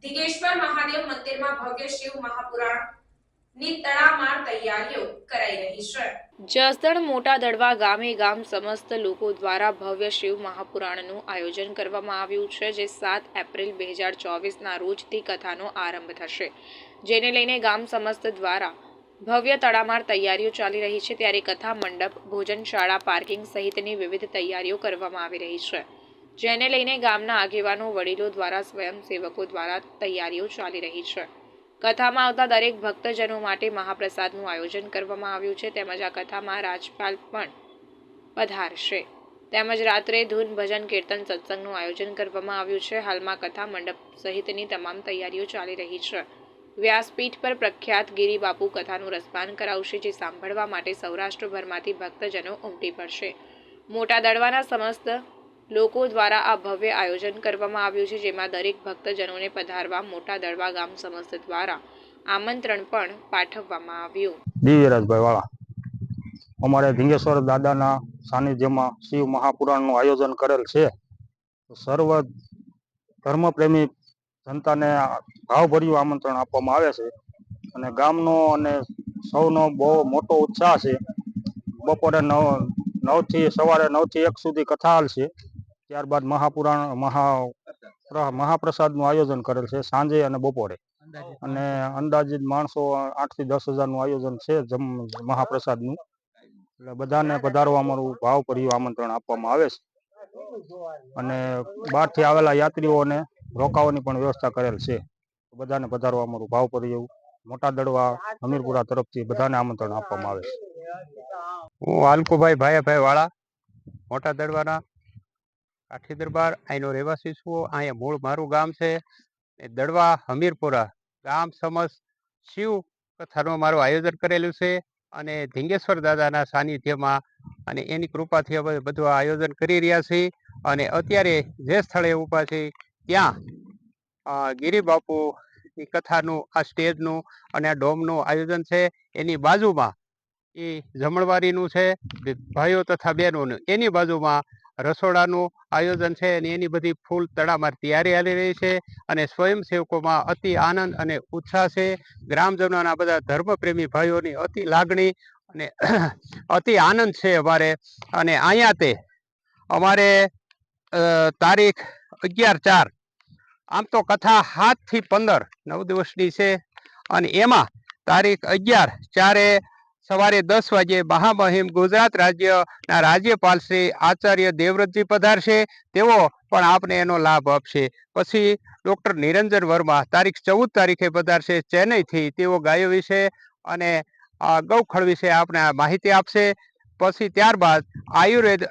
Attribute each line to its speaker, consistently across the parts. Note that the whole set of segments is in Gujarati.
Speaker 1: દિગેશ્વર મહાદેવ મંદિરમાં ભવ્ય શિવ મહાપુરાણની તડામાર તૈયારીઓ કરાઈ રહી છે। જસદણ મોટા દડવા ગામે ગામ સમસ્ત લોકો દ્વારા ભવ્ય શિવ મહાપુરાણનું આયોજન કરવામાં આવ્યું છે, જે 7 એપ્રિલ 2024ના રોજથી કથાનો આરંભ થશે, જેને લઈને ગામ સમસ્ત દ્વારા ભવ્ય તડામાર તૈયારીઓ ચાલી રહી છે। ત્યારે કથા મંડપ, ભોજનશાળા, પાર્કિંગ સહિતની વિવિધ તૈયારીઓ કરવામાં આવી રહી છે, જેને લઈને ગામના આગેવાનો, વડીલો દ્વારા, સ્વયંસેવકો દ્વારા તૈયારીઓ ચાલી રહી છે। કથામાં આવતા દરેક ભક્તજનો માટે મહાપ્રસાદનું આયોજન કરવામાં આવ્યું છે, તેમજ આ કથામાં રાજપાલ પણ પધારશે, તેમજ રાત્રે ધૂન, ભજન, કીર્તન, સત્સંગનું આયોજન કરવામાં આવ્યું છે। હાલમાં કથા મંડપ સહિતની તમામ તૈયારીઓ ચાલી રહી છે। વ્યાસપીઠ પર પ્રખ્યાત ગિરિબાપુ કથાનું રસપાન કરાવશે, જે સાંભળવા માટે સૌરાષ્ટ્રભરમાંથી ભક્તજનો ઉમટી પડશે। મોટા દડવાના સમસ્ત લોકો દ્વારા આ ભવ્ય આયોજન કરવામાં આવ્યું છે, જેમાં દરેક ભક્તજનોને પધારવા મોટા દડવા ગામ સમસ્ત દ્વારા આમંત્રણ પણ પાઠવવામાં આવ્યું।
Speaker 2: દિવ્યરાજભાઈ વાળા અમારે ધીંગેશ્વર દાદાના સાનિધ્યમાં શિવ મહાપુરાણનું આયોજન કરેલ છે। સર્વ ધર્મપ્રેમી જનતાને ભાવભર્યું આમંત્રણ આપવામાં આવે છે અને ગામનો અને સૌનો બહુ મોટો ઉત્સાહ છે। બપોરે 9 થી સવારે 9 થી 1 સુધી કથા હાલશે, ત્યારબાદ મહાપ્રસાદનું આયોજન કરેલ છે સાંજે અને બપોરે, અને અંદાજિત માણસો 8 થી 10 હજારનું આયોજન છે મહાપ્રસાદનું। એટલે બધાને પધારવા અમારું ભાવભર્યું આમંત્રણ આપવામાં આવે છે અને બહારથી આવેલા યાત્રીઓને રોકાવાની પણ વ્યવસ્થા કરેલ છે। બધાને પધારવા અમારું ભાવભર્યું મોટા દડવા હમીરપુરા તરફથી બધાને આમંત્રણ આપવામાં આવે છે।
Speaker 3: હું હાલકુભાઈ ભાયાભાઈ વાળા, મોટા દડવાના કાઠી દરબાર અહીંનો રહેવાસી છું। અહીંયા મૂળ મારું ગામ છે દડવા હમીરપુરા ગામ સમસ્ત શિવ કથાનું મારું આયોજન કરેલું છે અને ધીંગેશ્વર દાદાના સાનિધ્યમાં અને એની કૃપાથી અમે બધું આયોજન કરી રહ્યા છીએ। અને અત્યારે જે સ્થળે ઊભા છે ત્યાં ગિરિબાપુની કથાનું આ સ્ટેજનું અને આ ડોમનું આયોજન છે। એની બાજુમાં એ જમણવારીનું છે ભાઈઓ તથા બહેનોનું, એની બાજુમાં રસોડાનું આયોજન છે અને એની બધી ફૂલ તડામાર તૈયારી હાલી રહી છે અને સ્વયંસેવકોમાં અતિ આનંદ અને ઉત્સાહ છે। ગ્રામજનોના બધા ધર્મપ્રેમી ભાઈઓની અતિ લાગણી અને અતિ આનંદ છે અમારે। અને અહીંયા તે અમારે તારીખ 11/4, આમ તો કથા 7 થી 15 9 દિવસની છે અને એમાં તારીખ 11/4 સવારે 10 વાગ્યે મહામહિમ ગુજરાત રાજ્યના રાજ્યપાલ શ્રી આચાર્ય દેવવ્રતજી પધારશે, તેઓ પણ આપને એનો લાભ આપશે। પછી ડૉક્ટર નિરંજન વર્મા તારીખ 14 તારીખે પધારશે ચેન્નઈથી, તેઓ ગાયો વિશે અને ગૌખળ વિશે આપને માહિતી આપશે। પછી ત્યારબાદ આયુર્વેદ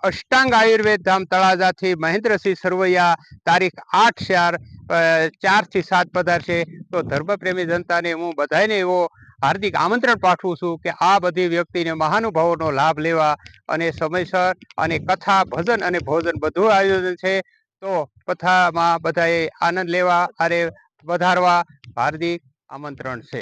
Speaker 3: અષ્ટાંગ આયુર્વેદ ધામ તળાજાથી મહેન્દ્રસિંહ સરવૈયા તારીખ 8/4 થી 7 પધારશે। તો ધર્મપ્રેમી જનતાને હું બધાને એવો હાર્દિક આમંત્રણ પાઠવું છું કે આ બધી વ્યક્તિને મહાનુભાવોનો લાભ લેવા અને સમયસર અને કથા, ભજન અને ભોજન બધું આયોજન છે। તો કથામાં બધાએ આનંદ લેવા અરે વધારવા હાર્દિક આમંત્રણ છે।